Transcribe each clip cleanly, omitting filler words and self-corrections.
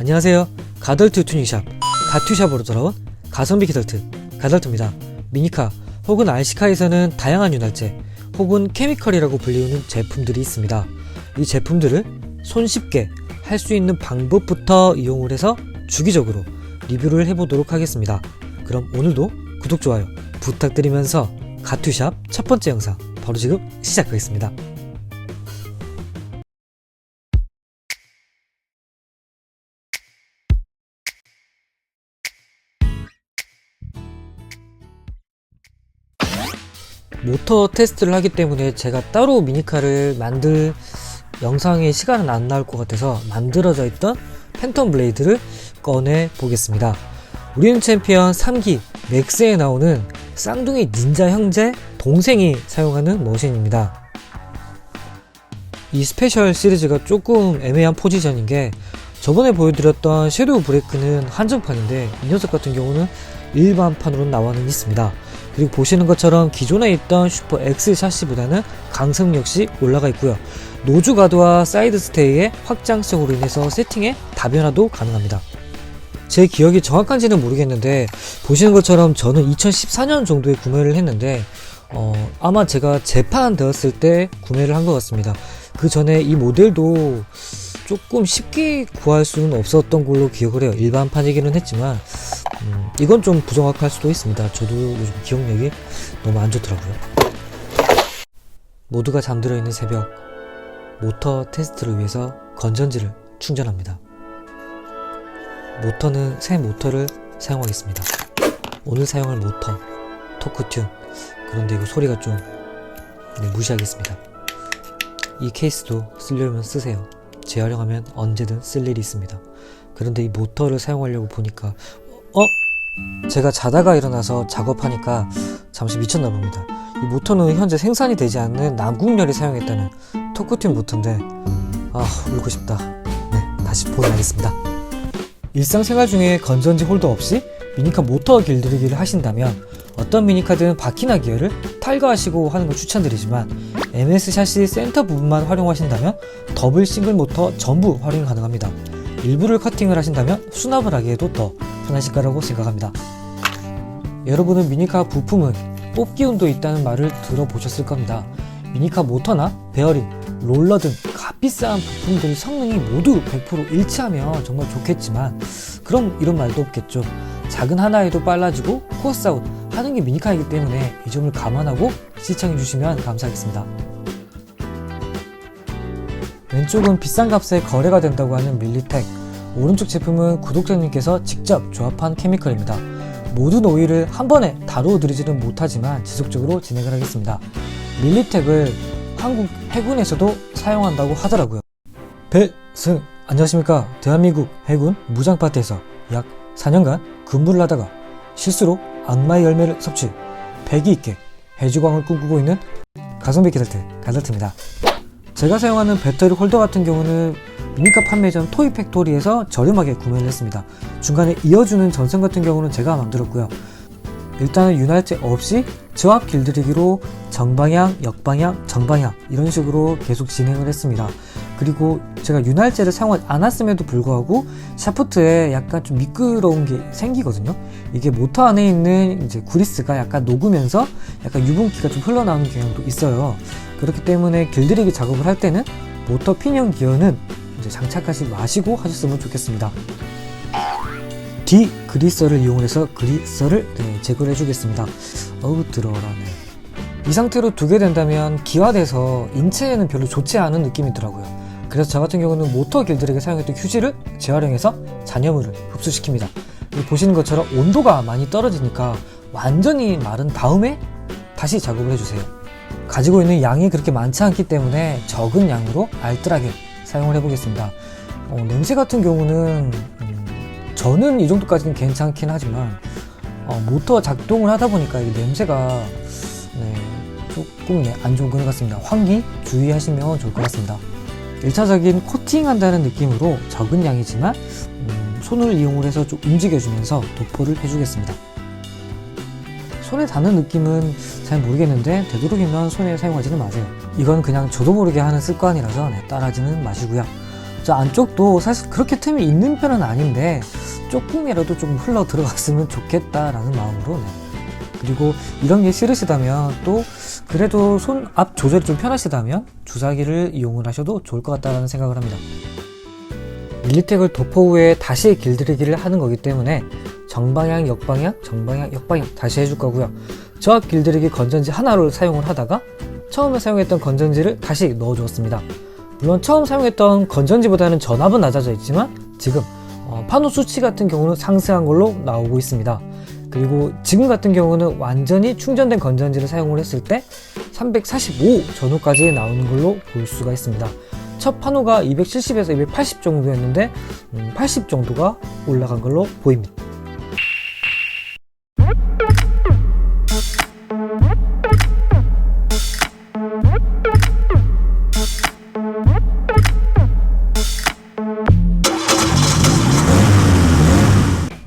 안녕하세요. 가덜트 튜닝샵 가튜샵으로 돌아온 가성비 가덜트입니다. 미니카 혹은 RC카에서는 다양한 윤활제 혹은 케미컬이라고 불리우는 제품들이 있습니다. 이 제품들을 손쉽게 할 수 있는 방법부터 이용을 해서 주기적으로 리뷰를 해보도록 하겠습니다. 그럼 오늘도 구독, 좋아요 부탁드리면서 가튜샵 첫 번째 영상 바로 지금 시작하겠습니다. 모터 테스트를 하기 때문에 제가 따로 미니카를 만들 영상에 시간은 안 나올 것 같아서 만들어져 있던 팬텀 블레이드를 꺼내 보겠습니다. 우리는 챔피언 3기 맥스에 나오는 쌍둥이 닌자 형제 동생이 사용하는 머신입니다. 이 스페셜 시리즈가 조금 애매한 포지션인 게, 저번에 보여드렸던 섀도우 브레이크는 한정판인데 이 녀석 같은 경우는 일반판으로 나와는 있습니다. 그리고 보시는 것처럼 기존에 있던 슈퍼 X 샤시보다는 강성 역시 올라가 있고요. 노즈 가드와 사이드 스테이의 확장성으로 인해서 세팅의 다변화도 가능합니다. 제 기억이 정확한지는 모르겠는데 보시는 것처럼 저는 2014년 정도에 구매를 했는데 아마 제가 재판되었을 때 구매를 한 것 같습니다. 그 전에 이 모델도 조금 쉽게 구할 수는 없었던 걸로 기억을 해요. 일반판이기는 했지만 이건 좀 부정확할 수도 있습니다. 저도 요즘 기억력이 너무 안 좋더라고요. 모두가 잠들어 있는 새벽, 모터 테스트를 위해서 건전지를 충전합니다. 모터는 새 모터를 사용하겠습니다. 오늘 사용할 모터 토크튠. 그런데 이거 소리가 좀 무시하겠습니다. 이 케이스도 쓰려면 쓰세요. 재활용하면 언제든 쓸 일이 있습니다. 그런데 이 모터를 사용하려고 보니까 제가 자다가 일어나서 작업하니까 잠시 미쳤나 봅니다. 이 모터는 현재 생산이 되지 않는 남궁열이 사용했다는 토크튠 모터인데 울고 싶다. 네, 다시 보내야겠습니다. 일상생활 중에 건전지 홀더 없이 미니카 모터 길들이기를 하신다면 어떤 미니카든 바퀴나 기어를 탈거하시고 하는 걸 추천드리지만 MS 샤시 센터 부분만 활용하신다면 더블 싱글 모터 전부 활용이 가능합니다. 일부를 커팅을 하신다면 수납을 하기에도 더 편하실 거라고 생각합니다. 여러분은 미니카 부품은 뽑기 운도 있다는 말을 들어보셨을 겁니다. 미니카 모터나 베어링, 롤러 등 값비싼 부품들 성능이 모두 100% 일치하면 정말 좋겠지만 그럼 이런 말도 없겠죠. 작은 하나에도 빨라지고 코어스아웃 하는 게 미니카이기 때문에 이 점을 감안하고 시청해주시면 감사하겠습니다. 왼쪽은 비싼 값에 거래가 된다고 하는 밀리텍, 오른쪽 제품은 구독자님께서 직접 조합한 케미컬입니다. 모든 오일을 한 번에 다루어드리지는 못하지만 지속적으로 진행을 하겠습니다. 밀리텍을 한국 해군에서도 사용한다고 하더라고요. 배승, 안녕하십니까. 대한민국 해군 무장파트에서 약 4년간 근무를 하다가 실수로 악마의 열매를 섭취, 패기 있게 해주광을 꿈꾸고 있는 가성비 가덜트입니다. 제가 사용하는 배터리 홀더 같은 경우는 미니카 판매점 토이팩토리에서 저렴하게 구매를 했습니다. 중간에 이어주는 전선 같은 경우는 제가 만들었고요. 일단은 윤활제 없이 저압 길들이기로 정방향, 역방향, 정방향 이런 식으로 계속 진행을 했습니다. 그리고 제가 윤활제를 사용하지 않았음에도 불구하고 샤프트에 약간 좀 미끄러운 게 생기거든요. 이게 모터 안에 있는 이제 그리스가 약간 녹으면서 약간 유분기가 좀 흘러나오는 경향도 있어요. 그렇기 때문에 길들이기 작업을 할 때는 모터 피니언 기어는 이제 장착하지 마시고 하셨으면 좋겠습니다. D 그리서를 이용해서 그리서를 제거를 해주겠습니다. 들어라네. 이 상태로 두게 된다면 기화돼서 인체에는 별로 좋지 않은 느낌이 더라고요. 그래서 저 같은 경우는 모터 길들이기에 사용했던 휴지를 재활용해서 잔여물을 흡수시킵니다. 보시는 것처럼 온도가 많이 떨어지니까 완전히 마른 다음에 다시 작업을 해주세요. 가지고 있는 양이 그렇게 많지 않기 때문에 적은 양으로 알뜰하게 사용을 해보겠습니다. 냄새 같은 경우는 저는 이 정도까지는 괜찮긴 하지만 모터 작동을 하다 보니까 이 냄새가 조금 안 좋은 것 같습니다. 환기 주의하시면 좋을 것 같습니다. 1차적인 코팅한다는 느낌으로 적은 양이지만 손을 이용을 해서 좀 움직여주면서 도포를 해주겠습니다. 손에 닿는 느낌은 잘 모르겠는데 되도록이면 손에 사용하지는 마세요. 이건 그냥 저도 모르게 하는 습관이라서 따라하지는 마시고요. 저 안쪽도 사실 그렇게 틈이 있는 편은 아닌데 조금이라도 좀 흘러 들어갔으면 좋겠다라는 마음으로 네. 그리고 이런 게 싫으시다면 또 그래도 손 앞 조절이 좀 편하시다면 주사기를 이용을 하셔도 좋을 것 같다는 생각을 합니다. 밀리텍을 도포 후에 다시 길들이기를 하는 거기 때문에 정방향, 역방향, 정방향, 역방향 다시 해줄 거고요. 저 길들이기 건전지 하나를 사용을 하다가 처음에 사용했던 건전지를 다시 넣어 주었습니다. 물론 처음 사용했던 건전지보다는 전압은 낮아져 있지만 지금 파노 수치 같은 경우는 상승한 걸로 나오고 있습니다. 그리고 지금 같은 경우는 완전히 충전된 건전지를 사용을 했을 때 345 전후까지 나오는 걸로 볼 수가 있습니다. 첫 파노가 270에서 280 정도였는데 80 정도가 올라간 걸로 보입니다.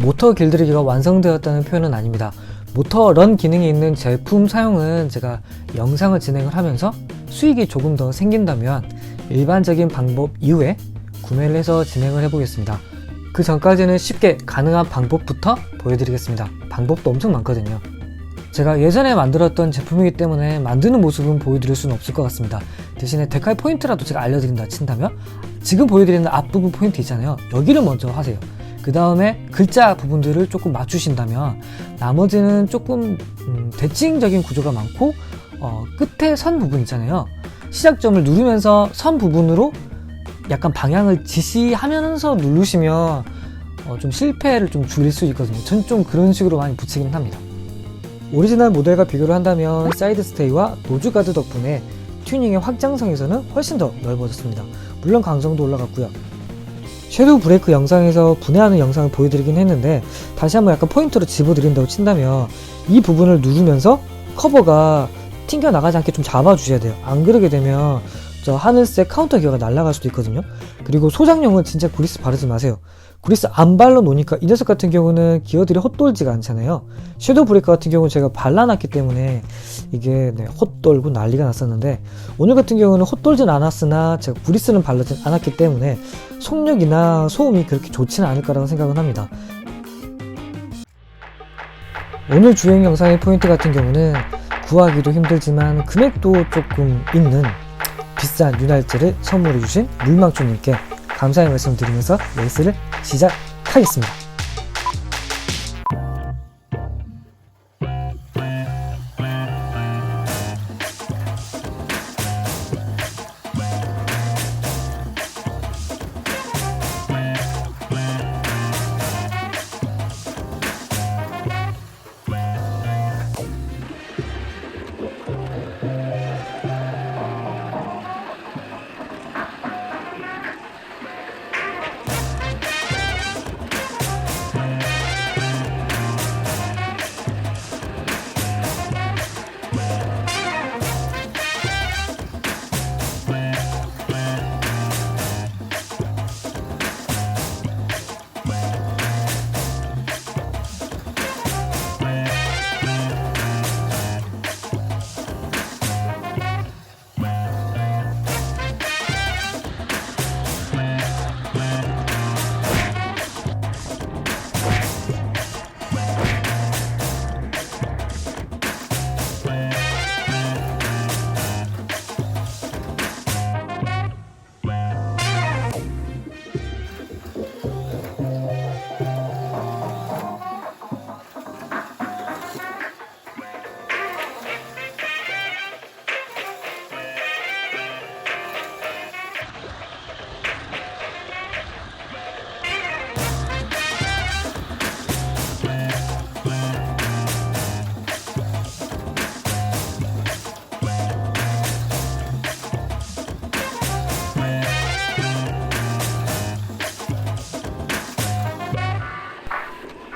모터 길들이기가 완성되었다는 표현은 아닙니다. 모터 런 기능이 있는 제품 사용은 제가 영상을 진행을 하면서 수익이 조금 더 생긴다면 일반적인 방법 이후에 구매를 해서 진행을 해보겠습니다. 그 전까지는 쉽게 가능한 방법부터 보여드리겠습니다. 방법도 엄청 많거든요. 제가 예전에 만들었던 제품이기 때문에 만드는 모습은 보여드릴 수는 없을 것 같습니다. 대신에 데칼 포인트라도 제가 알려드린다 친다면 지금 보여드리는 앞부분 포인트 있잖아요. 여기를 먼저 하세요. 그 다음에 글자 부분들을 조금 맞추신다면 나머지는 조금 대칭적인 구조가 많고 끝에 선 부분 있잖아요. 시작점을 누르면서 선 부분으로 약간 방향을 지시하면서 누르시면 좀 실패를 좀 줄일 수 있거든요. 전 좀 그런 식으로 많이 붙이긴 합니다. 오리지널 모델과 비교를 한다면 사이드 스테이와 노즈 가드 덕분에 튜닝의 확장성에서는 훨씬 더 넓어졌습니다. 물론 강성도 올라갔고요. 섀도우 브레이크 영상에서 분해하는 영상을 보여드리긴 했는데 다시 한번 약간 포인트로 집어드린다고 친다면 이 부분을 누르면서 커버가 튕겨나가지 않게 좀 잡아주셔야 돼요. 안 그러게 되면 저 하늘색 카운터 기어가 날아갈 수도 있거든요. 그리고 소장용은 진짜 그리스 바르지 마세요. 그리스 안 발라 놓으니까 이 녀석 같은 경우는 기어들이 헛돌지가 않잖아요. 섀도우 브레이크 같은 경우는 제가 발라놨기 때문에 이게 헛돌고 난리가 났었는데 오늘 같은 경우는 헛돌진 않았으나 제가 그리스는 바르진 않았기 때문에 속력이나 소음이 그렇게 좋지는 않을 거라고 생각은 합니다. 오늘 주행 영상의 포인트 같은 경우는 구하기도 힘들지만 금액도 조금 있는 비싼 윤활제를 선물해주신 물망초님께 감사의 말씀 드리면서 레이스를 시작하겠습니다.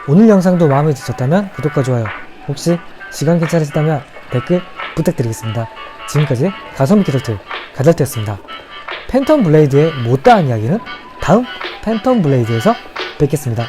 오늘 영상도 마음에 드셨다면 구독과 좋아요, 혹시 시간 괜찮으시다면 댓글 부탁드리겠습니다. 지금까지 가성비 캐릭터 가잘트였습니다. 팬텀 블레이드의 못다한 이야기는 다음 팬텀 블레이드에서 뵙겠습니다.